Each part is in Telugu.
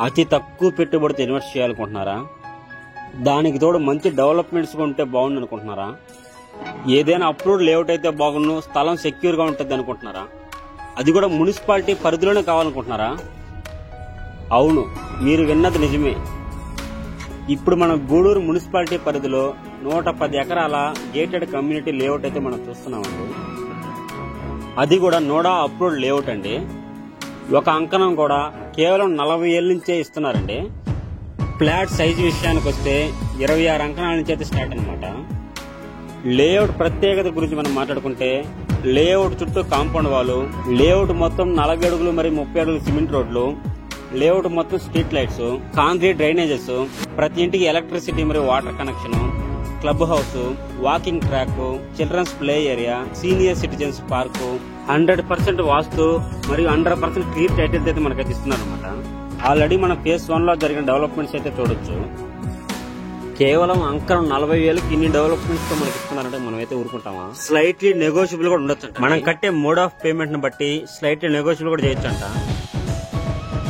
అతి తక్కువ పెట్టుబడితో ఇన్వెస్ట్ చేయాలనుకుంటున్నారా? దానికి తోడు మంచి డెవలప్మెంట్స్ ఉంటే బాగుండు అనుకుంటున్నారా? ఏదైనా అప్రూవ్డ్ లేఅవుట్ అయితే బాగుండు, స్థలం సెక్యూర్ గా ఉంటుంది అనుకుంటున్నారా? అది కూడా మున్సిపాలిటీ పరిధిలోనే కావాలనుకుంటున్నారా? అవును, మీరు విన్నది నిజమే. ఇప్పుడు మనం గూడూరు మున్సిపాలిటీ పరిధిలో 110 ఎకరాల గేటెడ్ కమ్యూనిటీ లేఅవుట్ అయితే మనం చూస్తున్నామండి. అది కూడా నోడా అప్రూవ్డ్ లేఅవుట్ అండి. ఒక అంకణం కూడా కేవలం 40 ఏళ్ళ నుంచే ఇస్తున్నారండి. ఫ్లాట్ సైజు విషయానికి వస్తే 26 అంకణాల నుంచి అయితే స్టార్ట్ అనమాట. లేఅవుట్ ప్రత్యేకత గురించి మనం మాట్లాడుకుంటే లేఅవుట్ చుట్టూ కాంపౌండ్ వాలు, లేఅవుట్ మొత్తం 40 అడుగులు మరియు 30 అడుగులు సిమెంట్ రోడ్లు, లేఅవుట్ మొత్తం స్ట్రీట్ లైట్స్, కాంక్రీట్ డ్రైనేజెస్, ప్రతి ఇంటికి ఎలక్ట్రిసిటీ మరియు water connection, club house, walking track, children's play area, senior citizens park, 100% vastu మరియు 100% క్లియర్ టైటిల్స్ అయితే మనకైతే ఇస్తున్నారు అనమాట. ఆల్రెడీ మన ఫేజ్ 1 లో జరిగిన డెవలప్మెంట్స్ అయితే చూడొచ్చు. కేవలం అంకరం 40,000కి ఇన్ని డెవలప్మెంట్స్ తో మనకి ఇస్తున్నారంటే మనం అయితే ఊరుకుంటామా? స్లైట్లీ నెగోషియబుల్ కూడా ఉండొచ్చు. మనం కట్టే మోడ్ ఆఫ్ పేమెంట్ ని బట్టి స్లైట్లీ నెగోషియబుల్ కూడా చేయొచ్చు అంట.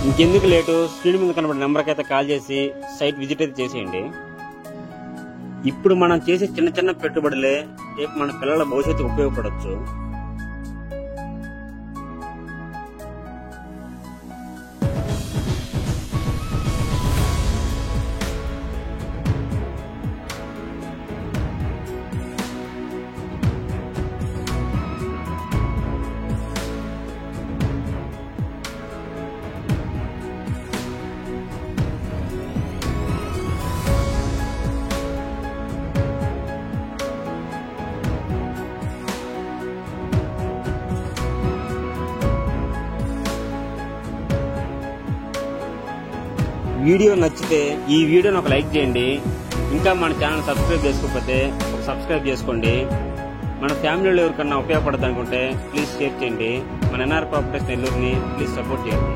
ఇంకెందుకు లేటు, స్క్రీన్ మీద కనబడే నెంబర్కి అయితే కాల్ చేసి సైట్ విజిట్ అయితే చేసేయండి. ఇప్పుడు మనం చేసే చిన్న చిన్న పెట్టుబడులే రేపు మన పిల్లల భవిష్యత్తు ఉపయోగపడవచ్చు. వీడియో నచ్చితే ఈ వీడియోని ఒక లైక్ చేయండి. ఇంకా మన ఛానల్ సబ్స్క్రైబ్ చేసుకోకపోతే ఒక సబ్స్క్రైబ్ చేసుకోండి. మన ఫ్యామిలీలో ఎవరికన్నా ఉపయోగపడదు అనుకుంటే ప్లీజ్ షేర్ చేయండి. మన ఎన్ఆర్ ప్రాపర్టీస్ నెల్లూరుని ప్లీజ్ సపోర్ట్ చేయండి.